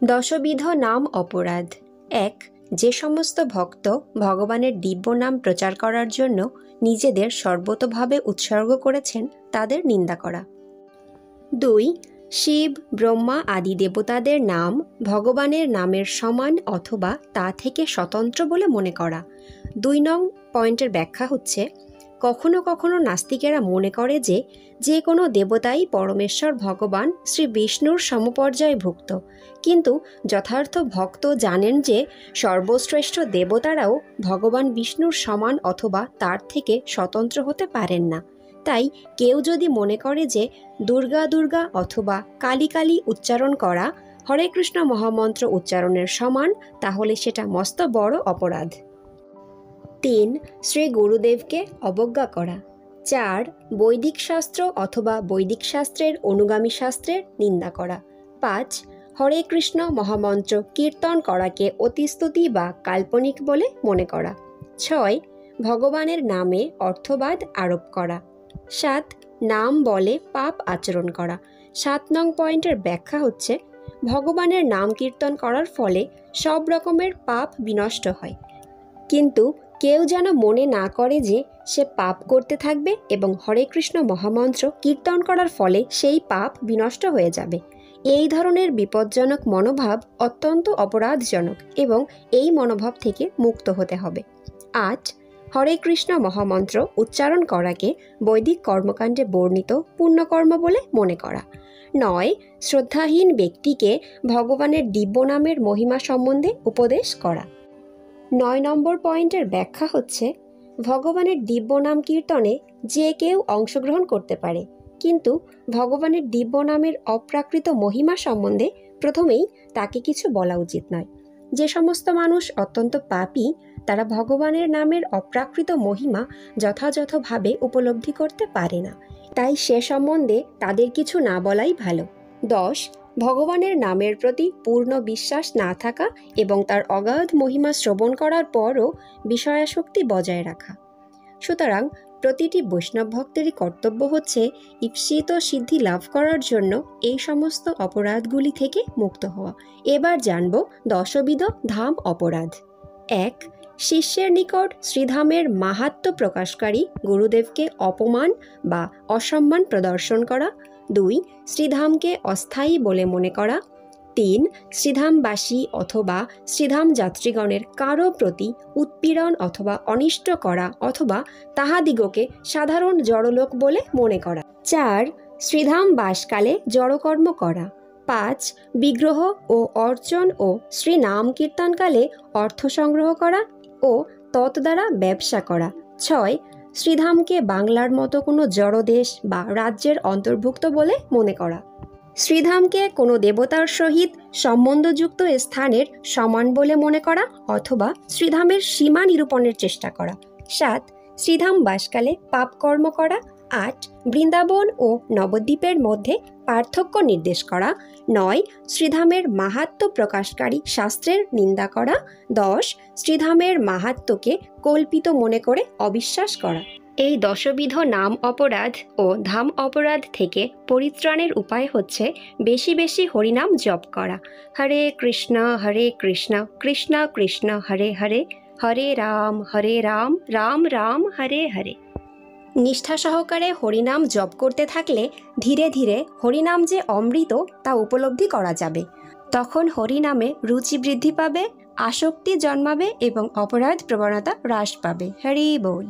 দশবিধ নাম অপরাধ। ১. যে সমস্ত ভক্ত ভগবানের দিব্য নাম প্রচার করার জন্য নিজেদের সর্বতোভাবে উৎসর্গ করেছেন তাদের নিন্দা করা। ২. শিব, ব্রহ্মা আদি দেবতাদের নাম ভগবানের নামের সমান অথবা তা থেকে স্বতন্ত্র বলে মনে করা। ২ নং পয়েন্টের ব্যাখ্যা হচ্ছে, কখনো কখনো নাস্তিকেরা মনে করে যে যে কোনো দেবতাই পরমেশ্বর ভগবান শ্রী বিষ্ণুর সমপর্যায়ভুক্ত, কিন্তু যথার্থ ভক্ত জানেন যে সর্বশ্রেষ্ঠ দেবতারাও ভগবান বিষ্ণুর সমান অথবা তার থেকে স্বতন্ত্র হতে পারেন না। তাই কেউ যদি মনে করে যে দুর্গা দুর্গা অথবা কালী কালী উচ্চারণ করা হরে কৃষ্ণ মহামন্ত্র উচ্চারণের সমান, তাহলে সেটা মস্ত বড় অপরাধ। ৩. শ্রী গুরুদেবকে অবজ্ঞা করা। ৪. বৈদিক শাস্ত্র অথবা বৈদিক শাস্ত্রের অনুগামী শাস্ত্রের নিন্দা করা। ৫. হরে কৃষ্ণ মহামন্ত্র কীর্তন করাকে অতিস্তুতি বা কাল্পনিক বলে মনে করা। ৬. ভগবানের নামে অর্থবাদ আরোপ করা। ৭. নাম বলে পাপ আচরণ করা। ৭ নং পয়েন্টের ব্যাখ্যা হচ্ছে, ভগবানের নাম কীর্তন করার ফলে সব রকমের পাপ বিনষ্ট হয়, কিন্তু কেউ যেন মনে না করে যে সে পাপ করতে থাকবে এবং হরে কৃষ্ণ মহামন্ত্র কীর্তন করার ফলে সেই পাপ বিনষ্ট হয়ে যাবে। এই ধরনের বিপজ্জনক মনোভাব অত্যন্ত অপরাধজনক এবং এই মনোভাব থেকে মুক্ত হতে হবে। ৮. হরে কৃষ্ণ মহামন্ত্র উচ্চারণ করাকে বৈদিক কর্মকাণ্ডে বর্ণিত পুণ্যকর্ম বলে মনে করা। ৯. শ্রদ্ধাহীন ব্যক্তিকে ভগবানের দিব্য নামের মহিমা সম্বন্ধে উপদেশ করা। ৯ নম্বর পয়েন্টের ব্যাখ্যা হচ্ছে, ভগবানের দিব্য নাম কীর্তনে যে কেউ অংশগ্রহণ করতে পারে, কিন্তু ভগবানের দিব্য নামের অপ্রাকৃত মহিমা সম্বন্ধে প্রথমেই তাকে কিছু বলা উচিত নয়। যে সমস্ত মানুষ অত্যন্ত পাপী তারা ভগবানের নামের অপ্রাকৃত মহিমা যথাযথভাবে উপলব্ধি করতে পারে না, তাই সে সম্বন্ধে তাদের কিছু না বলাই ভালো। ১০. ভগবানের নামের প্রতি পূর্ণ বিশ্বাস না থাকা এবং তার অগাধ মহিমা শ্রবণ করার পরও বিষয়াসক্তি বজায় রাখা। সুতরাং প্রতিটি বৈষ্ণব ভক্তেরই কর্তব্য হচ্ছে ঈপ্সিত সিদ্ধি লাভ করার জন্য এই সমস্ত অপরাধগুলি থেকে মুক্ত হওয়া। এবার জানব দশবিধ ধাম অপরাধ। ১. শিষ্যের নিকট শ্রীধামের মাহাত্ম্য প্রকাশকারী গুরুদেবকে অপমান বা অসম্মান প্রদর্শন করা। ২. শ্রীধামকে অস্থায়ী বলে মনে করা। ৩. শ্রীধামবাসী অথবা শ্রীধাম যাত্রীগণের কারো প্রতি উৎপীড়ন অথবা অনিষ্ট করা অথবা তাহাদিগকে সাধারণ জড়লোক বলে মনে করা। ৪. শ্রীধাম বাসকালে জড়কর্ম করা। ৫. বিগ্রহ ও অর্চন ও শ্রীনাম কীর্তনকালে অর্থ সংগ্রহ করা ও তৎদ্বারা ব্যবসা করা। ৬. শ্রীধামকে বাংলার মতো কোনো জড়দেশ বা রাজ্যের অন্তর্ভুক্ত বলে মনে করা। শ্রীধামকে কোনো দেবতার সহিত সম্বন্ধযুক্ত স্থানের সমান বলে মনে করা অথবা শ্রীধামের সীমা নিরূপণের চেষ্টা করা। ৭. শ্রীধাম বাসকালে পাপকর্ম করা। ৮. বৃন্দাবন ও নবদ্বীপের মধ্যে পার্থক্য নির্দেশ করা। ৯. শ্রীধামের মাহাত্ম্য প্রকাশকারী শাস্ত্রের নিন্দা করা। ১০. শ্রীধামের মাহাত্ম্যকে কল্পিত মনে করে অবিশ্বাস করা। এই দশবিধ নাম অপরাধ ও ধাম অপরাধ থেকে পরিত্রাণের উপায় হচ্ছে বেশি বেশি হরিনাম জপ করা। হরে কৃষ্ণ কৃষ্ণ কৃষ্ণ হরে হরে, হরে রাম রাম রাম হরে হরে। নিষ্ঠা সহকারে হরিনাম জপ করতে থাকলে ধীরে ধীরে হরিনাম যে অমৃত তা উপলব্ধি করা যাবে। তখন হরিনামে রুচি বৃদ্ধি পাবে, আসক্তি জন্মাবে এবং অপরাধ প্রবণতা হ্রাস পাবে। হরি বল।